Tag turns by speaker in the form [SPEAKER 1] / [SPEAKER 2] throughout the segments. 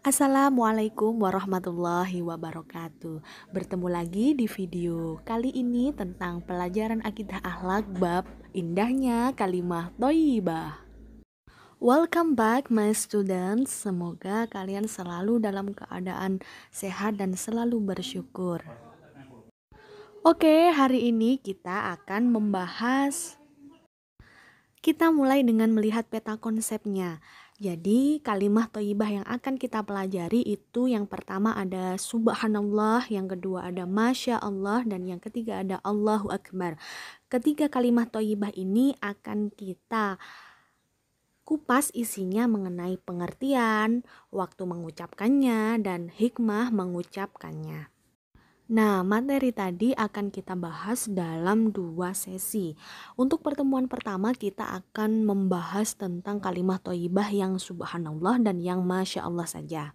[SPEAKER 1] Assalamualaikum warahmatullahi wabarakatuh. Bertemu lagi di video kali ini tentang pelajaran akidah akhlak bab indahnya kalimah thayyibah. Welcome back my students. Semoga kalian selalu dalam keadaan sehat dan selalu bersyukur. Oke, hari ini kita mulai dengan melihat peta konsepnya. Jadi kalimah thayyibah yang akan kita pelajari itu yang pertama ada subhanallah, yang kedua ada masya Allah, dan yang ketiga ada Allahu Akbar. Ketiga kalimah thayyibah ini akan kita kupas isinya mengenai pengertian, waktu mengucapkannya, dan hikmah mengucapkannya. Nah, materi tadi akan kita bahas dalam 2 sesi. Untuk pertemuan pertama kita akan membahas tentang kalimah thayyibah yang subhanallah dan yang masya Allah saja.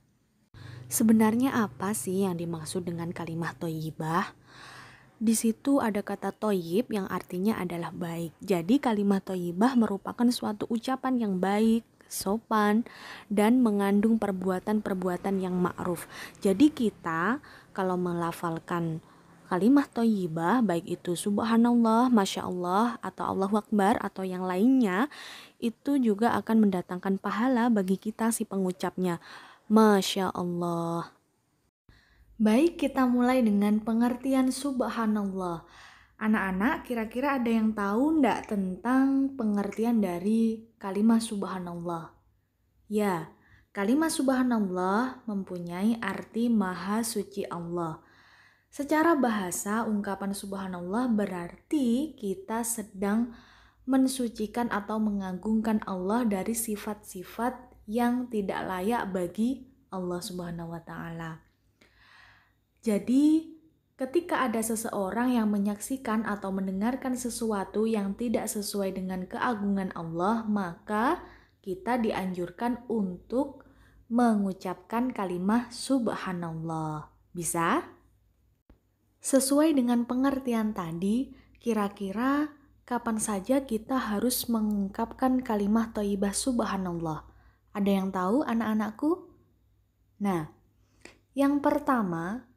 [SPEAKER 1] Sebenarnya apa sih yang dimaksud dengan kalimah thayyibah? Di situ ada kata thayyib yang artinya adalah baik. Jadi kalimah thayyibah merupakan suatu ucapan yang baik, sopan, dan mengandung perbuatan-perbuatan yang ma'ruf. Jadi kita kalau melafalkan kalimah thayyibah, baik itu subhanallah, masya Allah, atau Allahu Akbar, atau yang lainnya, itu juga akan mendatangkan pahala bagi kita si pengucapnya. Masya Allah. Baik, kita mulai dengan pengertian subhanallah. Anak-anak, kira-kira ada yang tahu enggak tentang pengertian dari kalimat subhanallah? Ya, kalimat subhanallah mempunyai arti maha suci Allah. Secara bahasa, ungkapan subhanallah berarti kita sedang mensucikan atau mengagungkan Allah dari sifat-sifat yang tidak layak bagi Allah Subhanahu wa Ta'ala. Jadi, ketika ada seseorang yang menyaksikan atau mendengarkan sesuatu yang tidak sesuai dengan keagungan Allah, maka kita dianjurkan untuk mengucapkan kalimat subhanallah. Bisa? Sesuai dengan pengertian tadi, kira-kira kapan saja kita harus mengungkapkan kalimat thayyibah subhanallah? Ada yang tahu anak-anakku? Nah, yang pertama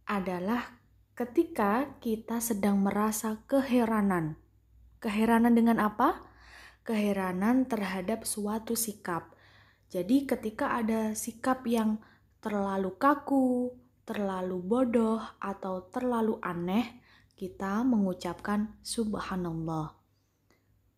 [SPEAKER 1] adalah ketika kita sedang merasa keheranan. Keheranan dengan apa? Keheranan terhadap suatu sikap. Jadi ketika ada sikap yang terlalu kaku, terlalu bodoh, atau terlalu aneh, kita mengucapkan subhanallah.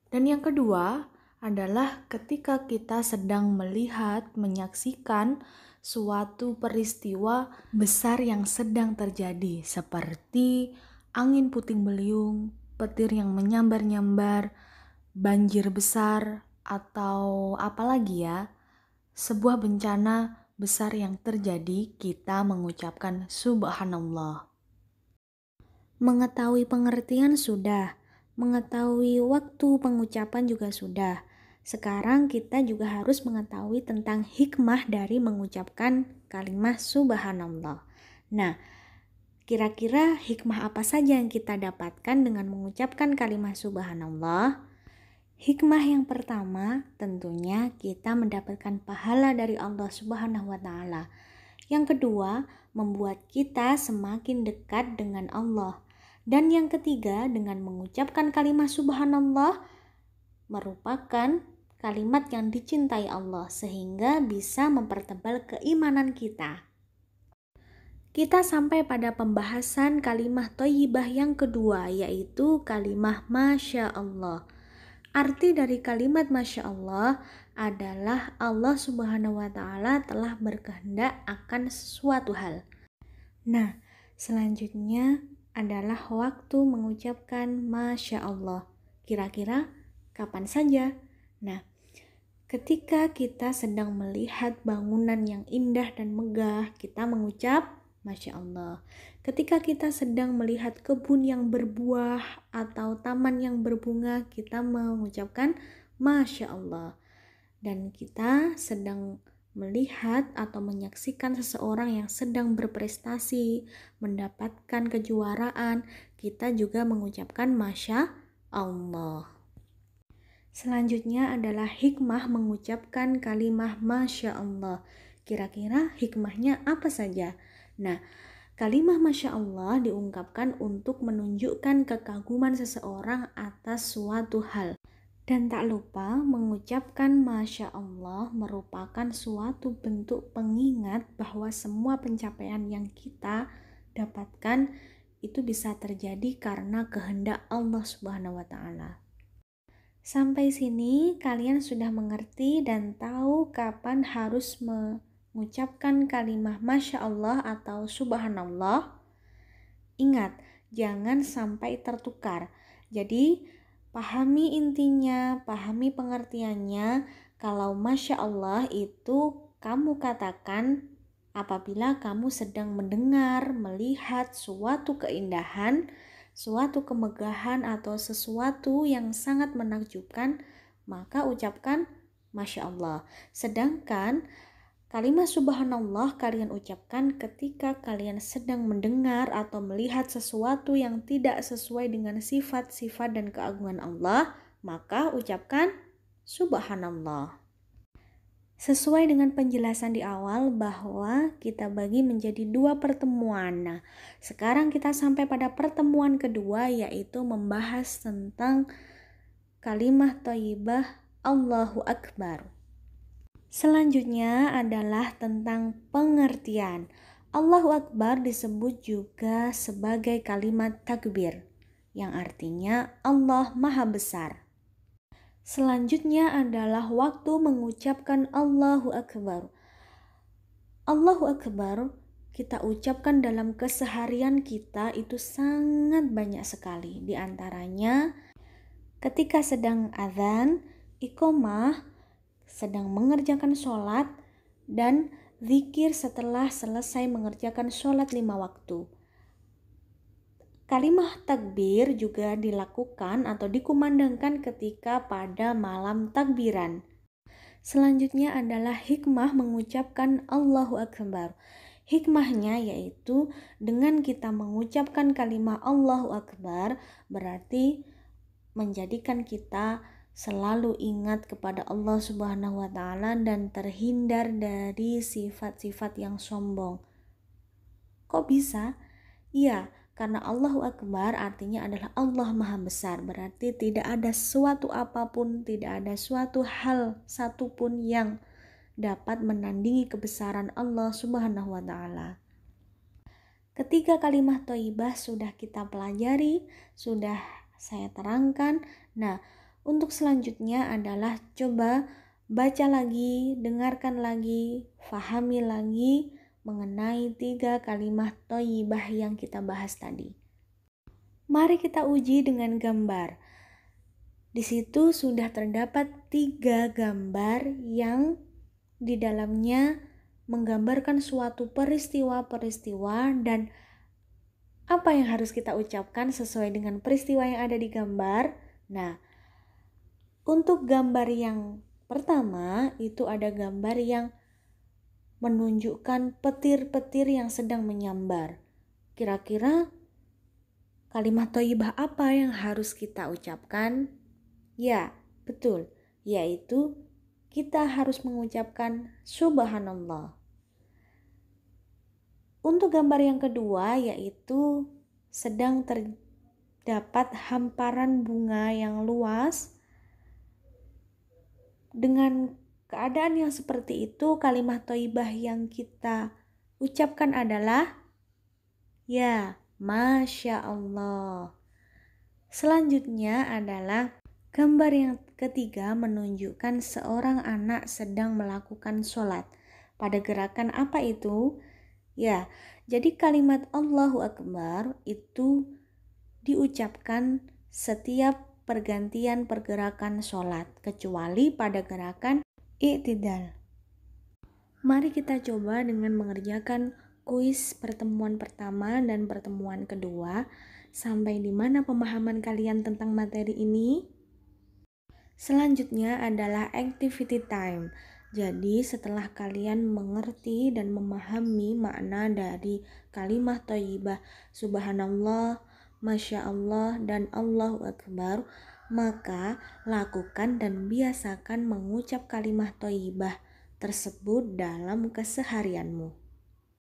[SPEAKER 1] Dan yang kedua adalah ketika kita sedang melihat, menyaksikan suatu peristiwa besar yang sedang terjadi, seperti angin puting beliung, petir yang menyambar-nyambar, banjir besar, atau apalagi ya, sebuah bencana besar yang terjadi, kita mengucapkan subhanallah. Mengetahui pengertian sudah, mengetahui waktu pengucapan juga sudah. Sekarang kita juga harus mengetahui tentang hikmah dari mengucapkan kalimat subhanallah. Nah, kira-kira hikmah apa saja yang kita dapatkan dengan mengucapkan kalimat subhanallah? Hikmah yang pertama, tentunya kita mendapatkan pahala dari Allah Subhanahu wa Ta'ala. Yang kedua, membuat kita semakin dekat dengan Allah. Dan yang ketiga, dengan mengucapkan kalimat subhanallah merupakan kalimat yang dicintai Allah sehingga bisa mempertebal keimanan kita. Kita sampai pada pembahasan kalimat thayyibah yang kedua, yaitu kalimat masya Allah. Arti dari kalimat masya Allah adalah Allah Subhanahu wa Ta'ala telah berkehendak akan sesuatu hal. Nah, selanjutnya adalah waktu mengucapkan masya Allah. Kira-kira kapan saja? Nah, ketika kita sedang melihat bangunan yang indah dan megah, kita mengucap masya Allah. Ketika kita sedang melihat kebun yang berbuah atau taman yang berbunga, kita mengucapkan masya Allah. Dan kita sedang melihat atau menyaksikan seseorang yang sedang berprestasi, mendapatkan kejuaraan, kita juga mengucapkan masya Allah. Selanjutnya adalah hikmah mengucapkan kalimat masya Allah. Kira-kira hikmahnya apa saja? Nah, kalimat Masya Allah diungkapkan untuk menunjukkan kekaguman seseorang atas suatu hal. Dan tak lupa mengucapkan Masya Allah merupakan suatu bentuk pengingat bahwa semua pencapaian yang kita dapatkan itu bisa terjadi karena kehendak Allah Subhanahu wa Ta'ala. Sampai sini kalian sudah mengerti dan tahu kapan harus mengucapkan kalimat Masya Allah atau Subhanallah. Ingat, jangan sampai tertukar. Jadi pahami intinya, pahami pengertiannya. Kalau Masya Allah itu kamu katakan apabila kamu sedang mendengar, melihat suatu keindahan, suatu kemegahan atau sesuatu yang sangat menakjubkan, maka ucapkan Masya Allah. Sedangkan kalimat Subhanallah kalian ucapkan ketika kalian sedang mendengar atau melihat sesuatu yang tidak sesuai dengan sifat-sifat dan keagungan Allah, maka ucapkan Subhanallah. Sesuai dengan penjelasan di awal bahwa kita bagi menjadi 2 pertemuan. Nah, sekarang kita sampai pada pertemuan kedua, yaitu membahas tentang kalimat thayyibah Allahu Akbar. Selanjutnya adalah tentang pengertian. Allahu Akbar disebut juga sebagai kalimat takbir, yang artinya Allah Maha Besar. Selanjutnya adalah waktu mengucapkan Allahu Akbar. Allahu Akbar kita ucapkan dalam keseharian kita itu sangat banyak sekali. Di antaranya ketika sedang azan, iqomah, sedang mengerjakan sholat, dan zikir setelah selesai mengerjakan sholat 5 waktu. Kalimat takbir juga dilakukan atau dikumandangkan ketika pada malam takbiran. Selanjutnya adalah hikmah mengucapkan Allahu Akbar. Hikmahnya yaitu dengan kita mengucapkan kalimat Allahu Akbar berarti menjadikan kita selalu ingat kepada Allah Subhanahu wa Ta'ala dan terhindar dari sifat-sifat yang sombong. Kok bisa? Iya, karena Allahu Akbar artinya adalah Allah Maha Besar. Berarti tidak ada suatu apapun, tidak ada suatu hal satupun yang dapat menandingi kebesaran Allah Subhanahu wa Ta'ala. Ketiga kalimat thayyibah sudah kita pelajari, sudah saya terangkan. Nah, untuk selanjutnya adalah coba baca lagi, dengarkan lagi, fahami lagi mengenai 3 kalimat thayyibah yang kita bahas tadi. Mari kita uji dengan gambar. Di situ sudah terdapat 3 gambar yang di dalamnya menggambarkan suatu peristiwa-peristiwa dan apa yang harus kita ucapkan sesuai dengan peristiwa yang ada di gambar. Nah, untuk gambar yang pertama itu ada gambar yang menunjukkan petir-petir yang sedang menyambar. Kira-kira kalimat thayyibah apa yang harus kita ucapkan? Ya, betul, yaitu kita harus mengucapkan Subhanallah. Untuk gambar yang kedua yaitu sedang terdapat hamparan bunga yang luas. Dengan keadaan yang seperti itu, kalimat thayyibah yang kita ucapkan adalah ya, Masya Allah. Selanjutnya adalah gambar yang ketiga menunjukkan seorang anak sedang melakukan sholat. Pada gerakan apa itu? Ya, jadi kalimat Allahu Akbar itu diucapkan setiap pergantian pergerakan sholat, kecuali pada gerakan i'tidal. Mari kita coba dengan mengerjakan kuis pertemuan pertama dan pertemuan kedua. Sampai di mana pemahaman kalian tentang materi ini? Selanjutnya adalah activity time. Jadi setelah kalian mengerti dan memahami makna dari kalimat thayyibah Subhanallah, Masya Allah, dan Allahu Akbar, maka lakukan dan biasakan mengucap kalimat thayyibah tersebut dalam keseharianmu.